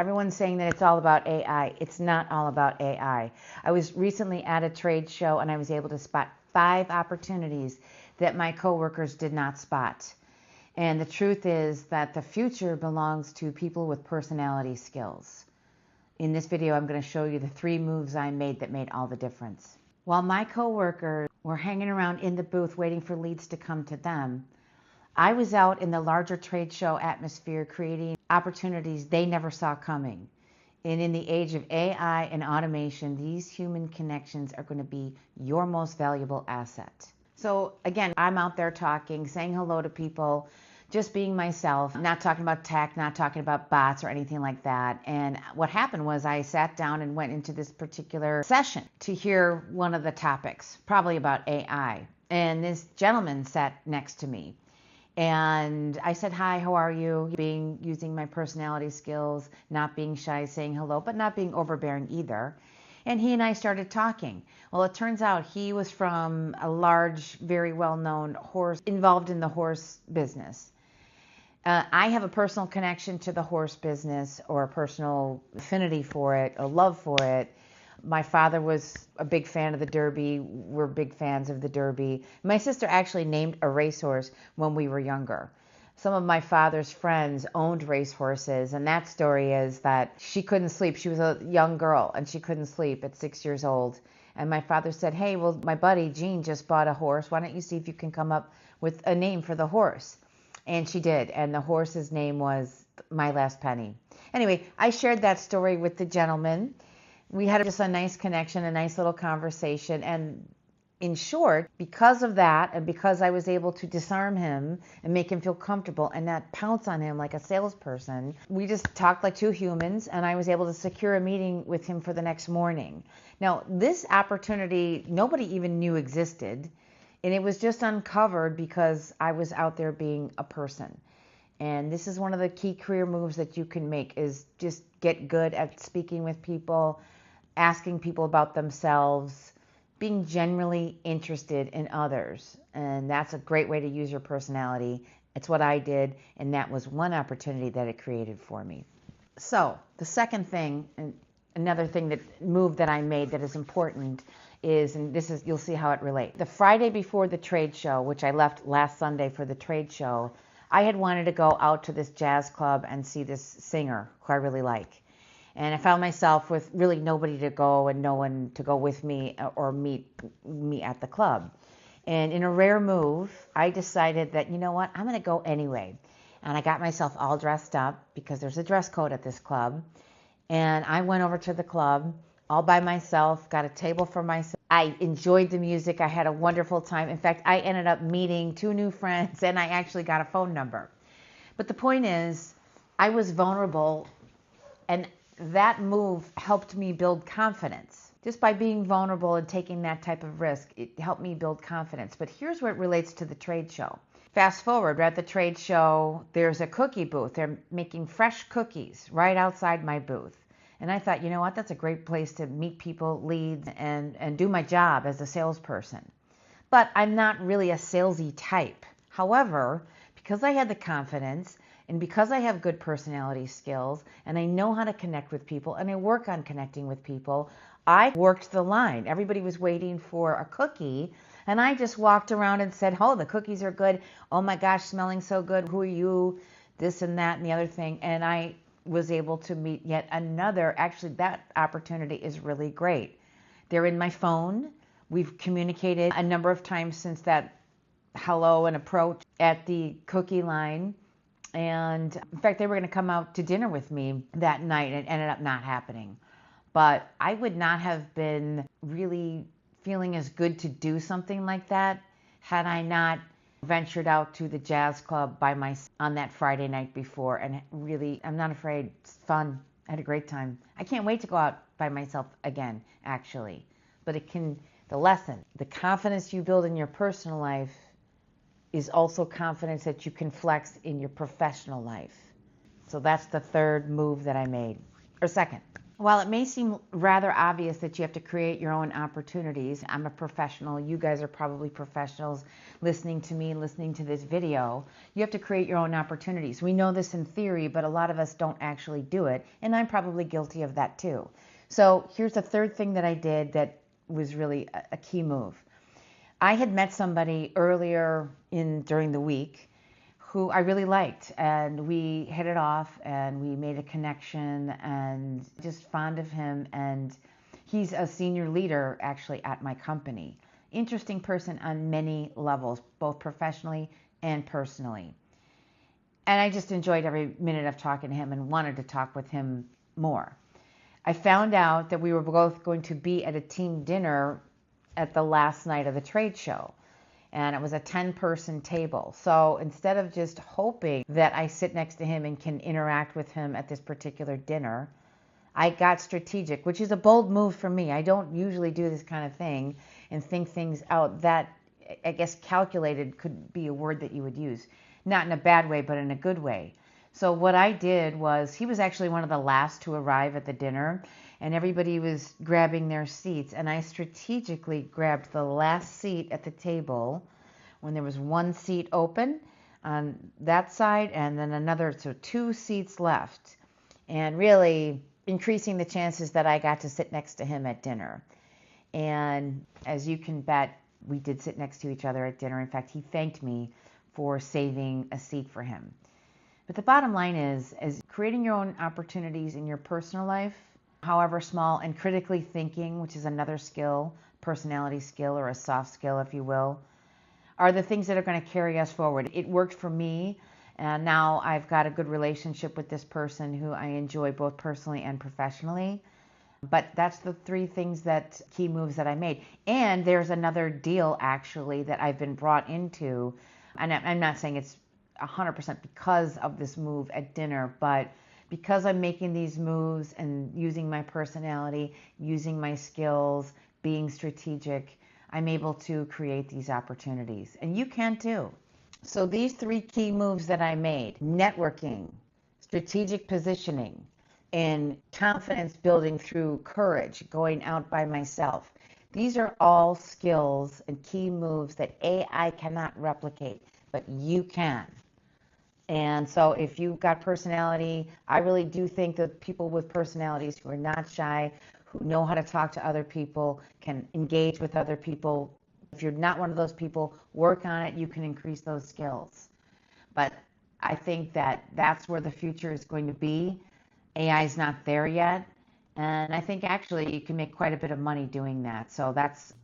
Everyone's saying that it's all about AI. It's not all about AI. I was recently at a trade show and I was able to spot 5 opportunities that my coworkers did not spot. And the truth is that the future belongs to people with personality skills. In this video, I'm going to show you the 3 moves I made that made all the difference. While my coworkers were hanging around in the booth waiting for leads to come to them, I was out in the larger trade show atmosphere creating opportunities they never saw coming. And in the age of AI and automation, these human connections are going to be your most valuable asset. So again, I'm out there talking, saying hello to people, just being myself, not talking about tech, not talking about bots or anything like that. And what happened was I sat down and went into this particular session to hear one of the topics, probably about AI. And this gentleman sat next to me. And I said, hi, how are you? Using my personality skills, not being shy, saying hello, but not being overbearing either. And he and I started talking. Well, it turns out he was from a large, very well-known horse, involved in the horse business. I have a personal connection to the horse business, or a personal affinity for it, a love for it. My father was a big fan of the Derby. We're big fans of the Derby. My sister actually named a racehorse when we were younger. Some of my father's friends owned racehorses, and that story is that she couldn't sleep. She was a young girl, and she couldn't sleep at 6 years old. And my father said, hey, well, my buddy Jean just bought a horse. Why don't you see if you can come up with a name for the horse? And she did, and the horse's name was My Last Penny. Anyway, I shared that story with the gentleman. We had just a nice connection, a nice little conversation. And in short, because of that, and because I was able to disarm him and make him feel comfortable and not pounce on him like a salesperson, we just talked like 2 humans, and I was able to secure a meeting with him for the next morning. Now, this opportunity, nobody even knew existed, and it was just uncovered because I was out there being a person. And this is one of the key career moves that you can make, is just get good at speaking with people, asking people about themselves, being genuinely interested in others. And that's a great way to use your personality. It's what I did, and that was one opportunity that it created for me. So the second thing, and another move that I made that is important is, and this is, you'll see how it relates. The Friday before the trade show, which I left last Sunday for the trade show, I had wanted to go out to this jazz club and see this singer who I really like. And I found myself with really nobody to go and no one to go with me or meet me at the club. And in a rare move, I decided that, you know what, I'm going to go anyway. And I got myself all dressed up because there's a dress code at this club. And I went over to the club all by myself, got a table for myself. I enjoyed the music. I had a wonderful time. In fact, I ended up meeting 2 new friends, and I actually got a phone number. But the point is, I was vulnerable, and that move helped me build confidence. Just by being vulnerable and taking that type of risk, it helped me build confidence. But here's where it relates to the trade show. Fast forward, we're at the trade show, there's a cookie booth. They're making fresh cookies right outside my booth. And I thought, you know what, that's a great place to meet people, leads, and do my job as a salesperson. But I'm not really a salesy type. However, because I had the confidence, and because I have good personality skills, and I know how to connect with people, and I work on connecting with people, I worked the line. Everybody was waiting for a cookie, and I just walked around and said, oh, the cookies are good. Oh my gosh, smelling so good. Who are you? This and that and the other thing. And I was able to meet yet another. Actually, that opportunity is really great. They're in my phone. We've communicated a number of times since that hello and approach at the cookie line. And in fact, they were going to come out to dinner with me that night, and it ended up not happening. But I would not have been really feeling as good to do something like that had I not ventured out to the jazz club by myself on that Friday night before. And really, I'm not afraid. It's fun. I had a great time. I can't wait to go out by myself again, actually. But the lesson, the confidence you build in your personal life is also confidence that you can flex in your professional life. So that's the third move that I made, or second. While it may seem rather obvious that you have to create your own opportunities, I'm a professional. You guys are probably professionals listening to me, listening to this video. You have to create your own opportunities. We know this in theory, but a lot of us don't actually do it. And I'm probably guilty of that too. So here's the third thing that I did that was really a key move. I had met somebody earlier during the week who I really liked, and we hit it off and we made a connection, and just fond of him. And he's a senior leader actually at my company. Interesting person on many levels, both professionally and personally. And I just enjoyed every minute of talking to him and wanted to talk with him more. I found out that we were both going to be at a team dinner at the last night of the trade show. And it was a 10-person table. So instead of just hoping that I sit next to him and can interact with him at this particular dinner, I got strategic, which is a bold move for me. I don't usually do this kind of thing and think things out. That, I guess, calculated could be a word that you would use. Not in a bad way, but in a good way. So what I did was, he was actually one of the last to arrive at the dinner, and everybody was grabbing their seats, and I strategically grabbed the last seat at the table when there was one seat open on that side and then another, so 2 seats left, and really increasing the chances that I got to sit next to him at dinner. And as you can bet, we did sit next to each other at dinner. In fact, he thanked me for saving a seat for him. But the bottom line is creating your own opportunities in your personal life, however small, and critically thinking, which is another skill, personality skill or a soft skill, if you will, are the things that are going to carry us forward. It worked for me, and now I've got a good relationship with this person who I enjoy both personally and professionally. But that's the 3 key moves that I made. And there's another deal actually that I've been brought into, and I'm not saying it's 100% because of this move at dinner, but because I'm making these moves and using my personality, using my skills, being strategic, I'm able to create these opportunities. And you can too. So these 3 key moves that I made: networking, strategic positioning, and confidence building through courage, going out by myself. These are all skills and key moves that AI cannot replicate, but you can. And so if you've got personality, I really do think that people with personalities who are not shy, who know how to talk to other people, can engage with other people. If you're not one of those people, work on it. You can increase those skills. But I think that that's where the future is going to be. AI is not there yet. And I think actually you can make quite a bit of money doing that. So that's